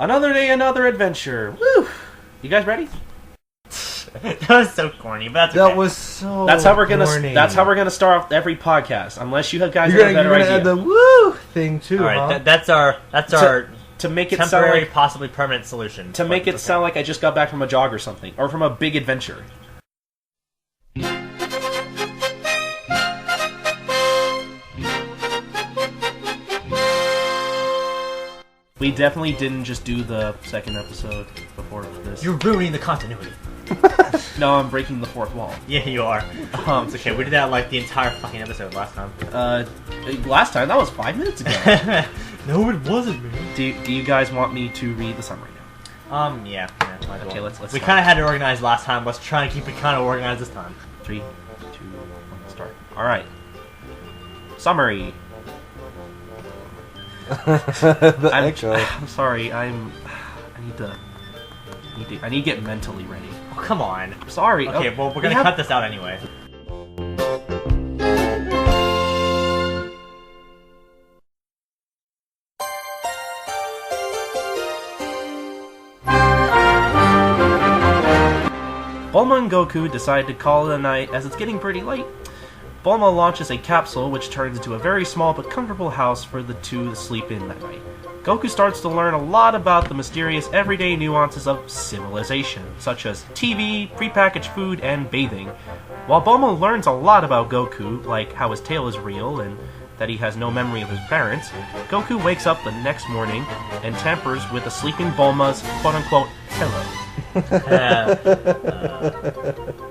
Another day, another adventure. Woo! You guys ready? That was so corny, but that's okay. That was so. That's how we're gonna. corny. That's how we're gonna start off every podcast. Unless you guys You're have a better gonna idea. add the woo thing too. All right, huh? that's our to make it temporary, sound like, possibly permanent solution. to make it sound like I just got back from a jog or something, or from a big adventure. We definitely didn't just do the second episode before this. You're ruining the continuity. No, I'm breaking the fourth wall. Yeah, you are. It's okay. We did that like the entire fucking episode last time. Last time that was 5 minutes ago. No, it wasn't, man. Do you guys want me to read the summary now? Yeah. Might as Okay, well. let's We start. kind of had it organized last time. Let's try and keep it kind of organized this time. 3, 2, 1, start. All right. Summary. I'm sorry. I need to get mentally ready. Oh, come on. I'm sorry. Okay, well, we're gonna cut this out anyway. Bulma and Goku decide to call it a night as it's getting pretty late. Bulma launches a capsule which turns into a very small but comfortable house for the two to sleep in that night. Goku starts to learn a lot about the mysterious everyday nuances of civilization, such as TV, prepackaged food, and bathing. While Bulma learns a lot about Goku, like how his tail is real and that he has no memory of his parents, Goku wakes up the next morning and tampers with the sleeping Bulma's quote-unquote pillow.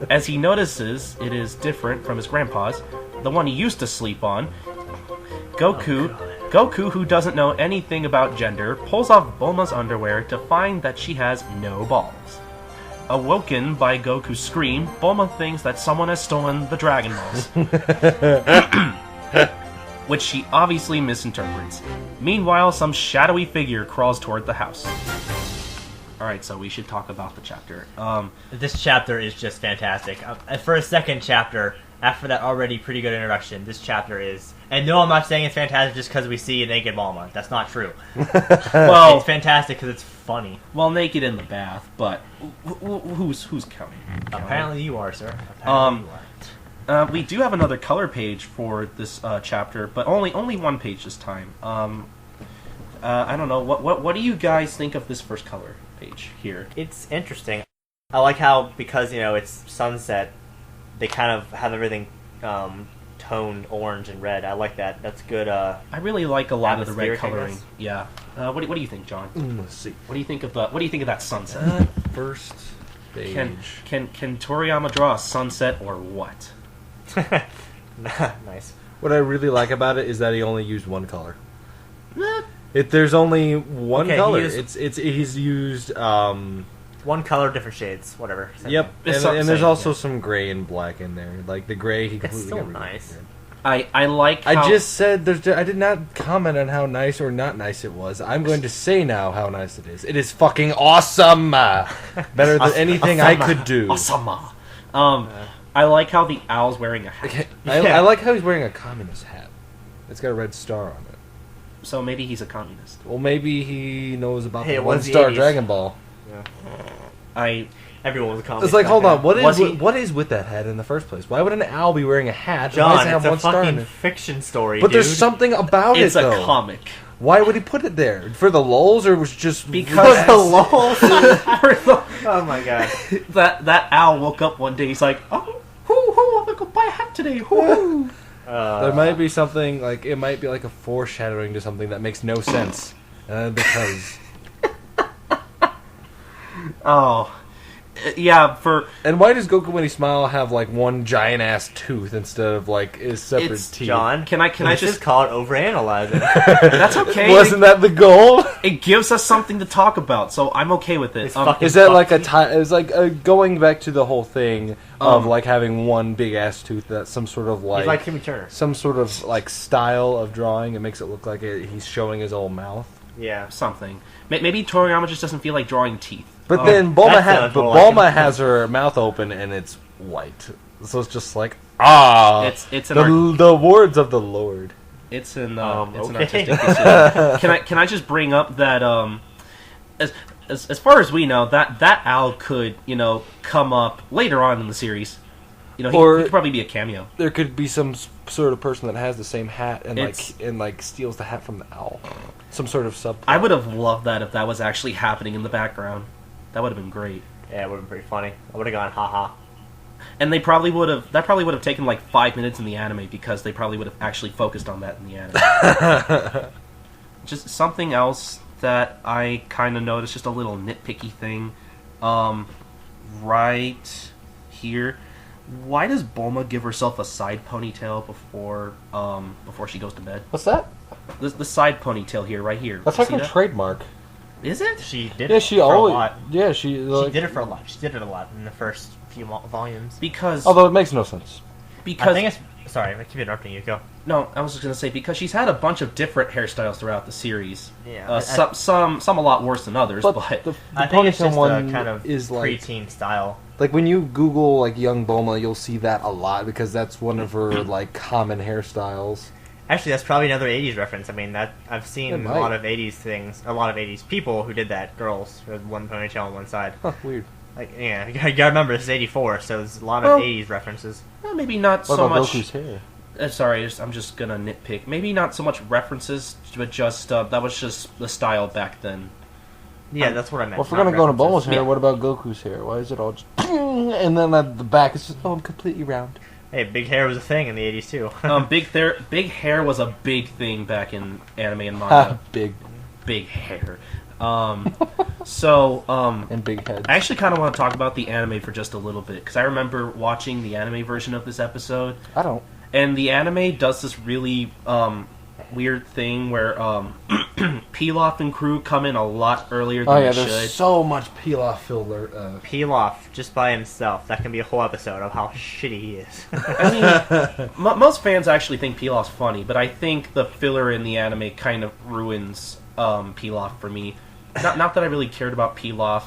As he notices it is different from his grandpa's, the one he used to sleep on, Goku, who doesn't know anything about gender, pulls off Bulma's underwear to find that she has no balls. Awoken by Goku's scream, Bulma thinks that someone has stolen the Dragon Balls, which she obviously misinterprets. Meanwhile, some shadowy figure crawls toward the house. Alright, so we should talk about the chapter. This chapter is just fantastic. For a second chapter, after that already pretty good introduction, this chapter is... And no, I'm not saying it's fantastic just because we see a naked Bulma. That's not true. Well, it's fantastic because it's funny. Well, naked in the bath, but who's counting? Apparently you are, sir. Apparently you are. We do have another color page for this chapter, but only one page this time. I don't know. What do you guys think of this first color page here? It's interesting. I like how, because, it's sunset, they kind of have everything toned orange and red. I like that. That's good. I really like a lot of the red atmospheric, I coloring. guess. Yeah. What do you think, John? Let's see. What do you think of that sunset? First page. Can Toriyama draw a sunset or what? Nice. What I really like about it is that he only used one color. There's only one color. He's used one color, different shades, whatever. Yep, and there's also some gray and black in there. Like the gray, he That's completely still got rid of. nice. I like how... I just said I did not comment on how nice or not nice it was. I'm going to say now how nice it is. It is fucking awesome. Better than anything I could do. Awesome. I like how the owl's wearing a hat. I like how he's wearing a communist hat. It's got a red star on it. So maybe he's a communist. Well, maybe he knows about the it was the one-star 80s. Dragon Ball. Yeah. Everyone was a communist. It's like, hold on, Was he- what is with that hat in the first place? Why would an owl be wearing a hat? Why does John, it have it's one a star in fucking it? fiction story, But dude. there's something about It's it, a though. comic. Why would he put it there? For the lulz, or was it just Because the lulz. Oh my god. that owl woke up one day. He's like, oh, I'm gonna go buy a hat today. Hoo. There might be something, like, it might be like a foreshadowing to something that makes no sense. Because... Oh. Yeah, And why does Goku, when he smile, have, like, one giant-ass tooth instead of, like, his separate teeth? John, Can I this just... is called overanalyzing. That's okay. Wasn't that the goal? It gives us something to talk about, so I'm okay with it. It's fucking Is that like a It's like going back to the whole thing of like having one big ass tooth. That's some sort of He's like Timmy Turner. some sort of like style of drawing. It makes it look like he's showing his old mouth. Yeah. Something. Maybe Toriyama just doesn't feel like drawing teeth. But then Bulma that sounds more like Bulma him. has her mouth open and it's white. So it's just like It's an the words of the Lord. It's an okay. artistic decision. Can I just bring up that as far as we know, that owl could, come up later on in the series. He could probably be a cameo. There could be some sort of person that has the same hat and It's- steals the hat from the owl. Some sort of sub. I would have loved that if that was actually happening in the background. That would have been great. Yeah, it would have been pretty funny. I would have gone, haha. And that probably would have taken like 5 minutes in the anime because they probably would have actually focused on that in the anime. Just something else that I kind of noticed, just a little nitpicky thing. Right here, why does Bulma give herself a side ponytail before she goes to bed? What's that? The side ponytail here, right here. That's You like see her that? trademark. Is it? She did Yeah, it she for always. a lot. Yeah, she. She did it for a lot. She did it a lot in the first few volumes. Because Although it makes no sense. because I think it's... Sorry, I keep interrupting you. Go. no, I was just gonna say because she's had a bunch of different hairstyles throughout the series. Yeah. Some a lot worse than others, but the I think it's ponytail just one a kind of is like preteen style. like when you Google like young Bulma, you'll see that a lot because that's one of her like common hairstyles. Actually, that's probably another 80s reference. I mean, that I've seen It a might. lot of 80s things, a lot of 80s people who did that. Girls with one ponytail on one side. Huh, weird. Like, yeah, you gotta remember this is 84, so there's a lot of Well, 80s references. well, maybe not What so about much. Goku's hair? Sorry, I'm just gonna nitpick. Maybe not so much references, but just that was just the style back then. Yeah, that's what I meant. Well, if we're not gonna go to references. Bulma's hair, Yeah. what about Goku's hair? Why is it all just and then at the back it's just I'm completely round. Hey, big hair was a thing in the 80s too. Big hair was a big thing back in anime and Ha, manga. big Big hair. and big head. I actually kind of want to talk about the anime for just a little bit because I remember watching the anime version of this episode, I don't. and the anime does this really weird thing where Pilaf and crew come in a lot earlier than Oh yeah, they there's should. so much peel off filler. Peel off just by himself. That can be a whole episode of how shitty he is. I mean, most fans actually think Pilaf's funny, but I think the filler in the anime kind of ruins Pilaf for me. Not that I really cared about Pilaf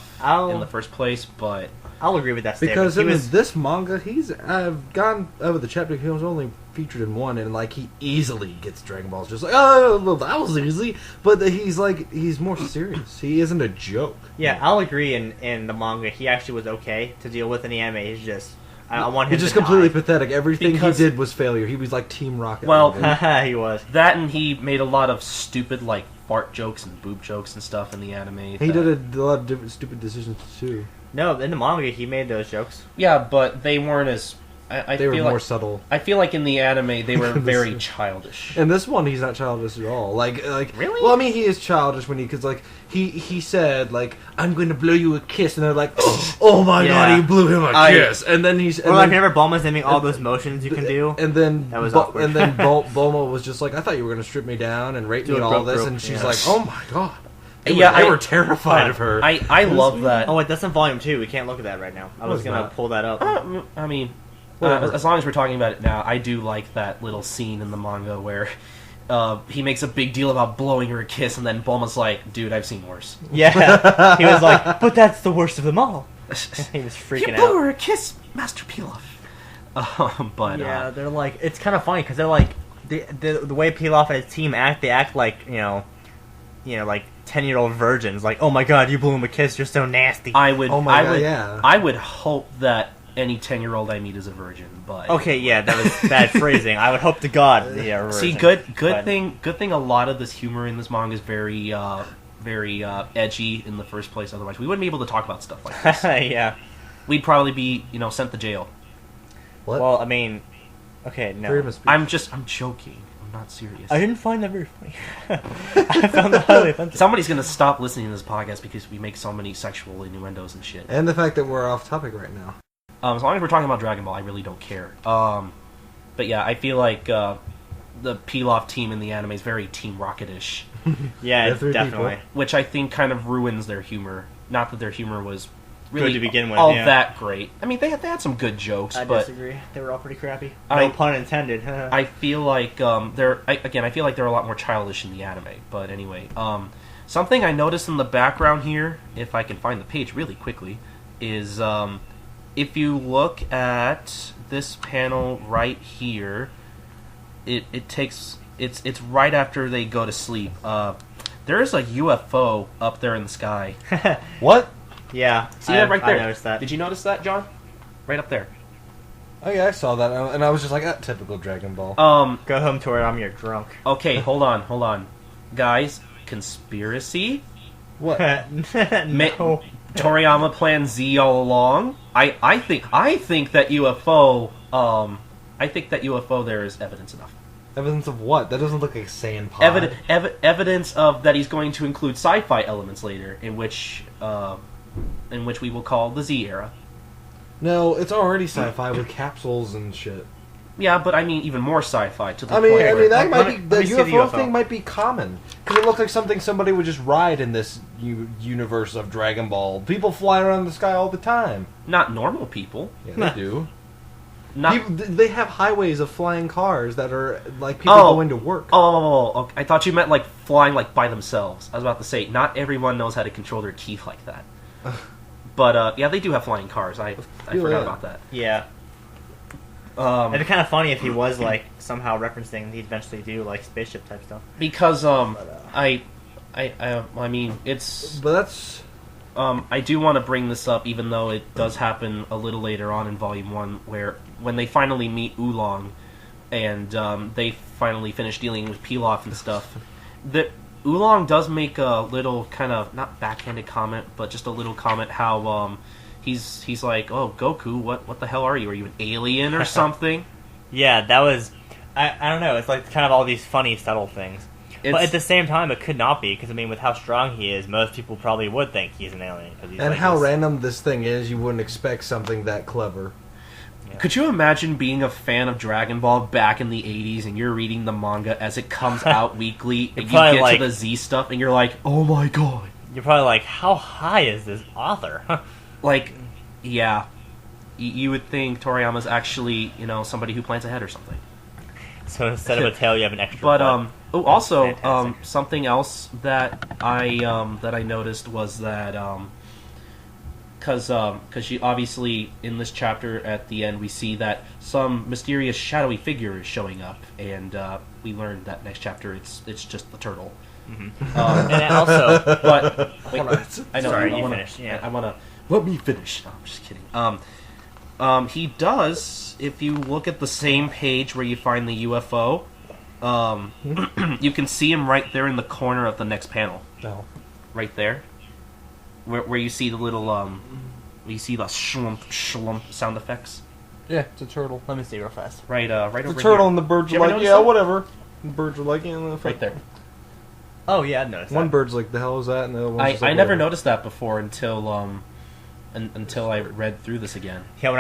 in the first place, but I'll agree with that statement. Because He in was, this manga, I've gone over the chapter. He was only featured in one, and like he easily gets Dragon Balls. Just like, oh, well, that was easy. But he's more serious. He isn't a joke. yeah, I'll agree. In the manga, he actually was okay to deal with. In the anime, he's just I want him He's just to completely die. pathetic. Everything Because- he did was failure. He was like Team Rocket. Well, He was. that and he made a lot of stupid like fart jokes and boob jokes and stuff in the anime. he did a lot of different stupid decisions too. No, in the manga, he made those jokes. Yeah, but they weren't as. I They were feel more like subtle. I feel like in the anime they were very childish. In this one, he's not childish at all. Like Really? Well, I mean, he is childish when because like he said like I'm going to blow you a kiss, and they're like, oh my Yeah. god, he blew him a kiss, and then he's Or like, remember Bulma's naming all those motions you can do? and then That was awkward. and then Bulma was just like, I thought you were going to strip me down and rape Do me and a all rope this, rope, and she's yeah. like, oh my god. They Yeah, were terrified of her. I love that. Oh wait, that's in volume 2. We can't look at that right now. I was it's gonna not. pull that up. I mean, Whatever. as long as we're talking about it now, I do like that little scene in the manga where he makes a big deal about blowing her a kiss, and then Bulma's like, "Dude, I've seen worse." Yeah, he was like, but that's the worst of them all. He was You freaking blew out. her a kiss, Master Pilaf. But Yeah, they're like, it's kind of funny because they're like, the way Pilaf and his team act, they act like like 10-year-old virgins. Like, oh my god, you blew him a kiss, you're so nasty. I would, Oh my I God, would, yeah. I would hope that any 10-year-old I meet is a virgin. But Okay, yeah, that was bad phrasing. I would hope to God. Yeah, see, virgin. good But- thing. A lot of this humor in this manga is very edgy in the first place. Otherwise, we wouldn't be able to talk about stuff like this. Yeah. We'd probably be, sent to jail. What? Well, I mean, okay, no. Freedom of speech. I'm joking. I'm not serious. I didn't find that very funny. I found that highly offensive. Somebody's gonna stop listening to this podcast because we make so many sexual innuendos and shit. And the fact that we're off topic right now. As long as we're talking about Dragon Ball, I really don't care. But yeah, I feel like the Pilaf team in the anime is very Team Rocket-ish, Yeah, The three definitely. people. which I think kind of ruins their humor. Not that their humor was really Good to begin with, all yeah. that great. I mean, they had some good jokes, I but disagree. They were all pretty crappy. I- No pun intended. I feel like I feel like they're a lot more childish in the anime. But anyway, something I noticed in the background here, if I can find the page really quickly, is if you look at this panel right here, it's right after they go to sleep. There is a UFO up there in the sky. What? Yeah, See that right there? I noticed that. Did you notice that, John? Right up there. Oh yeah, I saw that, and I was just like, typical Dragon Ball. Go home to where I'm your drunk. Okay, hold on. Guys, conspiracy? What? No. Toriyama planned Z all along. I think that UFO. I think that UFO there is evidence enough. Evidence of what? That doesn't look like a Saiyan pod. Evidence of that he's going to include sci-fi elements later, in which we will call the Z era. No, it's already sci-fi with capsules and shit. Yeah, but I mean even more sci-fi to the I point mean where that might be let me see the the UFO UFO thing might be common because it looks like something somebody would just ride in this universe of Dragon Ball. People fly around the sky all the time. not normal people. Yeah, they do. Not They have highways of flying cars that are like people going to work. okay. I thought you meant like flying like by themselves. I was about to say not everyone knows how to control their ki like that. But yeah, they do have flying cars. I forgot about that. Yeah. It'd be kind of funny if he was like somehow referencing he'd eventually do like spaceship type stuff. Because I mean it's. But that's. I do want to bring this up, even though it does happen a little later on in Volume 1, where when they finally meet Oolong, and they finally finish dealing with Pilaf and stuff, that Oolong does make a little kind of, not backhanded comment, but just a little comment how he's like, oh, Goku, what the hell are you? Are you an alien or something? Yeah, that was... I don't know, it's like kind of all these funny, subtle things. But at the same time, it could not be, because, I mean, with how strong he is, most people probably would think he's an alien. Cause he's And like how this... random this thing is, you wouldn't expect something that clever. Yeah. Could you imagine being a fan of Dragon Ball back in the 80s and you're reading the manga as it comes out weekly and you get like, to the Z stuff and you're like, oh my god. You're probably like, how high is this author? Like, yeah. You would think Toriyama's actually, somebody who plans ahead or something. So instead of a tail, you have an extra But, butt. also, Fantastic. something else that I noticed was that, because you obviously in this chapter at the end we see that some mysterious shadowy figure is showing up, and we learned that next chapter it's just the turtle. Mm-hmm. And also, But wait, Hold on. I know. Sorry, I you wanna, finish, yeah. I want to let me finish. No, I'm just kidding. He does. If you look at the same page where you find the UFO, you can see him right there in the corner of the next panel. No. Right there, where you see the little where you see the shlump sound effects. Yeah, it's a turtle. let me see real fast. Right, right It's over a turtle, here. and the birds You are ever like, notice yeah, that? whatever. The birds are like, yeah, Right there. Oh, yeah, I noticed One that. bird's like, the hell is that? And the other one's just I like, never whatever. noticed that before until until I read through this again. Yeah,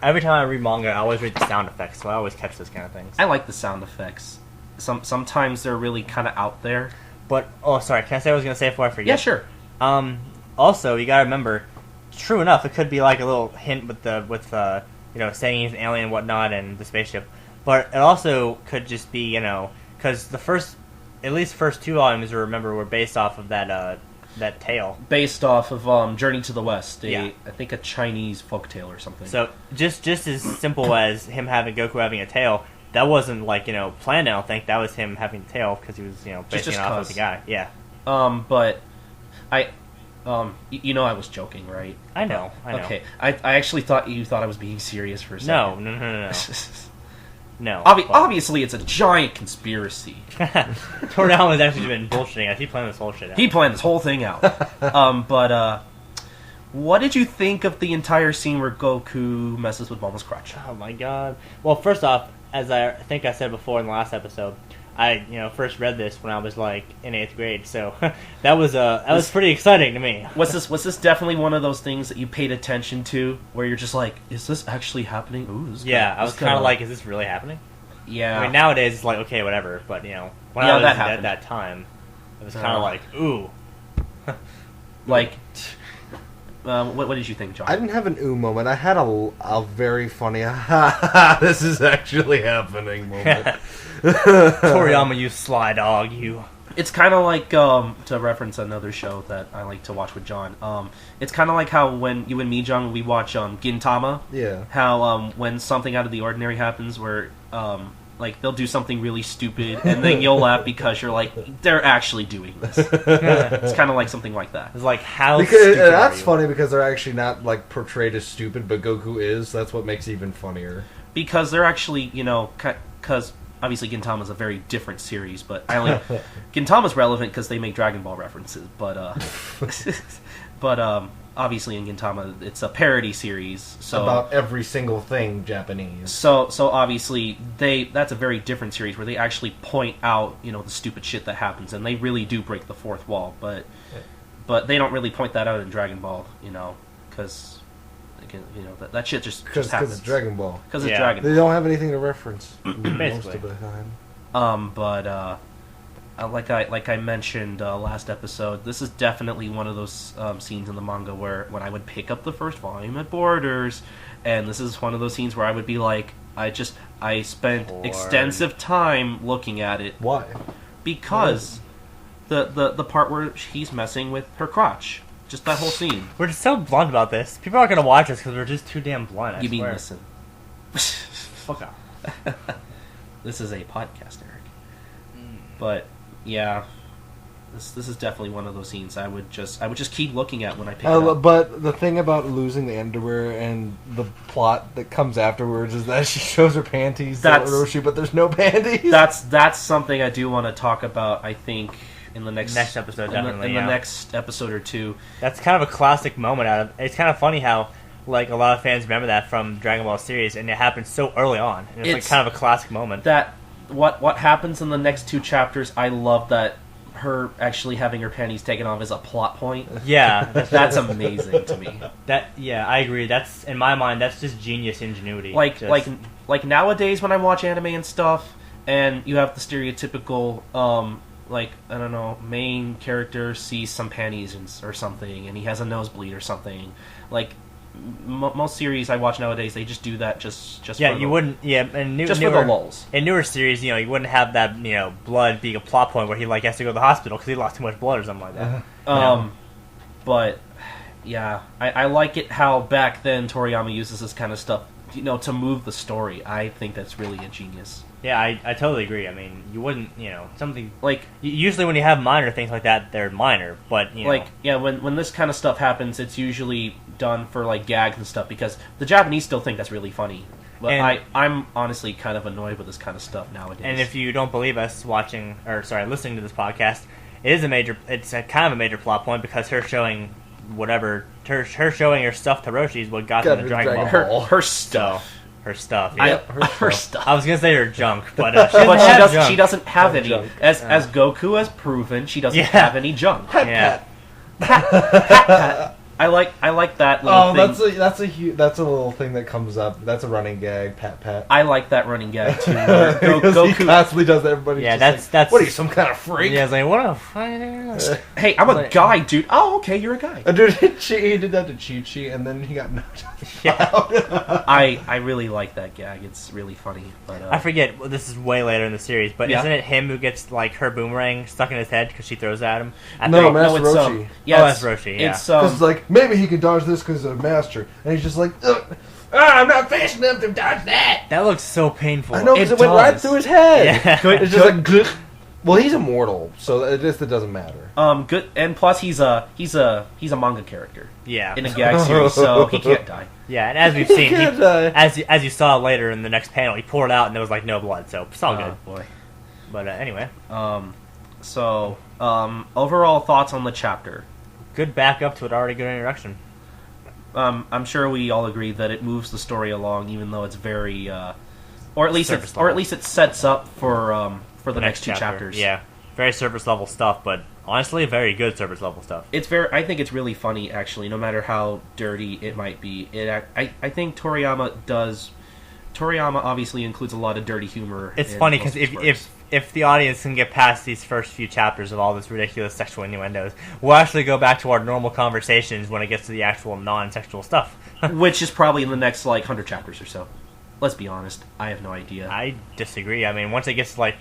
every time I read manga, I always read the sound effects, so I always catch those kind of things. I like the sound effects. Sometimes they're really kind of out there. But, oh, sorry, can I say what I was going to say before I forget? Yeah, sure. Also, you gotta remember, true enough, it could be like a little hint with saying he's an alien and whatnot and the spaceship. But it also could just be, because the first 2 volumes, remember, were based off of that tale. Based off of Journey to the West, Yeah. I think a Chinese folktale or something. So, just as simple as him Goku having a tail, that wasn't, planned, I don't think. That was him having a tail because he was, basing it off of the guy. Yeah. But I I was joking, right? I know. Okay, I actually thought you thought I was being serious for a second. No. No. Obviously, it's a giant conspiracy. Toriyama's actually been bullshitting us. He planned this whole shit out. He planned this whole thing out. But what did you think of the entire scene where Goku messes with Bulma's crotch? Oh my god. Well, first off, as I think I said before in the last episode, I first read this when I was like in 8th grade, so that was pretty exciting to me. Was this definitely one of those things that you paid attention to, where you're just like, is this actually happening? Ooh, I was kind of like, is this really happening? Yeah. I mean, nowadays it's like, okay, whatever, but when I was at that time, it was kind of like, ooh. Like, what did you think, John? I didn't have an ooh moment. I had a very funny, this is actually happening moment. Toriyama, you sly dog, you. It's kind of like, to reference another show that I like to watch with John, it's kind of like how when you and me, John, we watch Gintama. Yeah. How when something out of the ordinary happens where like they'll do something really stupid, and then you'll laugh because you're like, they're actually doing this. It's kind of like something like that. It's like, how Because stupid are that's you? funny because they're actually not like portrayed as stupid, but Goku is. That's what makes it even funnier. Because they're actually, because obviously Gintama's a very different series, but Gintama's relevant because they make Dragon Ball references, but obviously in Gintama it's a parody series, so About every single thing Japanese. so obviously that's a very different series where they actually point out, the stupid shit that happens, and they really do break the fourth wall, but they don't really point that out in Dragon Ball, because that shit just happens. Because it's Dragon Ball. Because it's Yeah. Dragon They Ball. don't have anything to reference most Basically. of the time. Like I mentioned last episode, this is definitely one of those scenes in the manga where when I would pick up the first volume at Borders, and this is one of those scenes where I would be like, I spent Porn. extensive time looking at it Why? because the part where he's messing with her crotch, just that whole scene. We're just so blunt about this. People aren't going to watch us because we're just too damn blunt, I You mean swear. listen? Fuck off. This is a podcast, Eric. But yeah, this is definitely one of those scenes I would just keep looking at when I pick it up. But the thing about losing the underwear and the plot that comes afterwards is that she shows her panties to That's- Orochi, but there's no panties. That's something I do want to talk about. I think in the next episode, in definitely, the yeah. next episode or two. That's kind of a classic moment out of. It's kind of funny how, like, a lot of fans remember that from Dragon Ball series, and it happened so early on. And it's like kind of a classic moment. That what happens in the next two chapters. I love that her actually having her panties taken off is a plot point. Yeah, That's amazing to me. I agree. That's, in my mind, that's just genius ingenuity. Like Just- nowadays when I watch anime and stuff, and you have the stereotypical like, I don't know, main character sees some panties or something, and he has a nosebleed or something. Like most series I watch nowadays, they just do that just yeah, for you the, wouldn't. Yeah, and just newer, for the lulz. In newer series, you wouldn't have that, blood being a plot point where he has to go to the hospital because he lost too much blood or something like that. But yeah, I like it how back then Toriyama uses this kind of stuff, to move the story. I think that's really ingenious. Yeah, I totally agree. I mean, you wouldn't, something Like usually when you have minor things like that, they're minor, but when this kind of stuff happens, it's usually done for like gags and stuff because the Japanese still think that's really funny. But And- I'm honestly kind of annoyed with this kind of stuff nowadays. And if you don't believe us listening to this podcast, it's a kind of a major plot point because her showing her showing her stuff to Roshi is what got them to Dragon Ball. her stuff. Her stuff. I- Yeah. her stuff. I was gonna say her junk, but She doesn't have any. junk. As Goku has proven, she doesn't Yeah. have any junk. Yeah. I like that little thing. that's a little thing that comes up. That's a running gag. Pat. I like that running gag too. Because he Goku. constantly does that. Everybody. Yeah, just that's what are you, some kind of freak? Yeah, it's like what a fuck. Hey, I'm a guy, dude. Oh, okay, you're a guy. Dude, he did that to Chi-Chi, and then he got knocked out. I really like that gag. It's really funny. But I forget. Well, this is way later in the series, but Yeah. isn't it him who gets like her boomerang stuck in his head because she throws it at him? No, Master it's Roshi. That's Roshi, yeah. It's Because like maybe he can dodge this because of Master, and he's just like, I'm not fast enough to dodge that. That looks so painful. I know because It it went right does. through his head. Yeah. It's just like, glip. Well, he's immortal, so it doesn't matter. good, and plus he's a manga character Yeah. in a gag series, so he can't die. Yeah, and as we've seen, can't die. as you saw later in the next panel, he poured out and there was like no blood, so it's all good. Boy. But anyway, So overall thoughts on the chapter. good backup to an already good introduction. I'm sure we all agree that it moves the story along, even though it's very, or at least Surface it level. sets up for the next two chapter. chapters. Yeah, very surface level stuff, but honestly, very good surface level stuff. I think it's really funny, actually. No matter how dirty it might be, I think Toriyama obviously includes a lot of dirty humor. It's in funny most because of his works. if the audience can get past these first few chapters of all this ridiculous sexual innuendos, we'll actually go back to our normal conversations when it gets to the actual non-sexual stuff. Which is probably in the next 100 chapters or so. Let's be honest, I have no idea. I disagree. I mean, once it gets to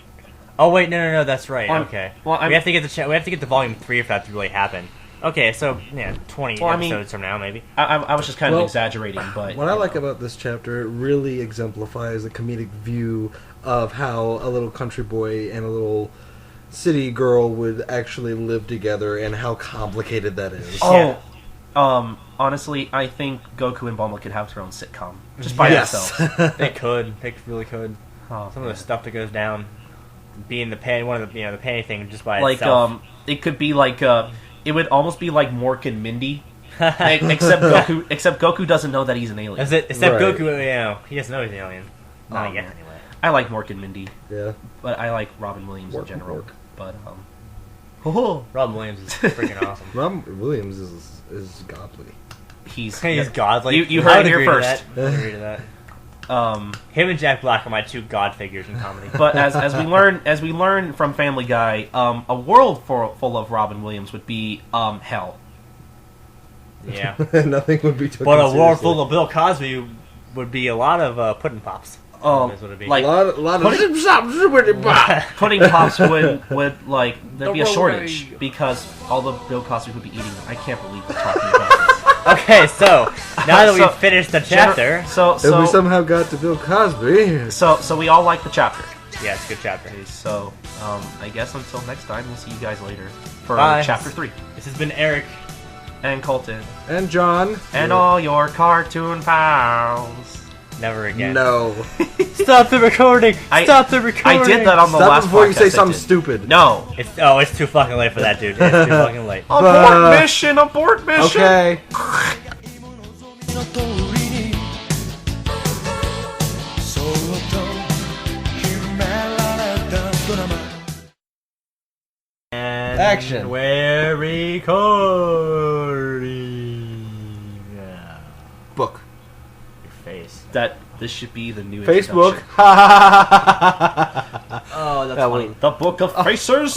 oh wait, no, that's right. Okay, well, we have to get we have to get to volume 3 for that to really happen. Okay, so, yeah, 20 Well, I mean- episodes from now, maybe. I was just kind of Well, exaggerating, but What I you like know. about this chapter, it really exemplifies a comedic view of how a little country boy and a little city girl would actually live together and how complicated that is. Oh, honestly, I think Goku and Bulma could have their own sitcom just by Yes. themselves. They could. They really could. Oh, Some of man. the stuff that goes down, being the pan, one of the the panty thing just by Like itself. it could be like it would almost be like Mork and Mindy, except Goku doesn't know that he's an alien. Is it? Except Right. Goku, he doesn't know he's an alien. Not Oh, yet, man. anyway. I like Mork and Mindy, Yeah. but I like Robin Williams Mork in general. and Mork. But Robin Williams is freaking awesome. Rob Williams is godly. he's He's godly. You I heard would it here agree to first. that. I would agree to that. Him and Jack Black are my two god figures in comedy. But as we learn from Family Guy, a world full of Robin Williams would be hell. Yeah. Nothing would be taken But a world seriously. full of Bill Cosby would be a lot of pudding pops. That's what it'd be. Like a lot of Putting- zip, zop, zippity, bop. pudding pops would like there'd be a The shortage road. because all the Bill Cosby would be eating them. I can't believe we're talking about Okay, so now that So, we've finished the this. chapter, If we somehow got to Bill Cosby. So we all like the chapter. yeah, it's a good chapter. Okay, so I guess until next time, we'll see you guys later for Bye. chapter 3. This has been Eric. And Colton And John. and all your cartoon pals. Never again. No. Stop the recording. Stop the recording. I did that on the Stop last before you say podcast I something did. stupid. No. It's too fucking late for that, dude. It's too fucking late. Abort mission! Abort mission! Okay. の通りにそっと秘められたドラマ And Action. We're recording. Yeah. Book. Your face. This should be the new Facebook. introduction. Oh, that's That funny. was- The Book of Facers.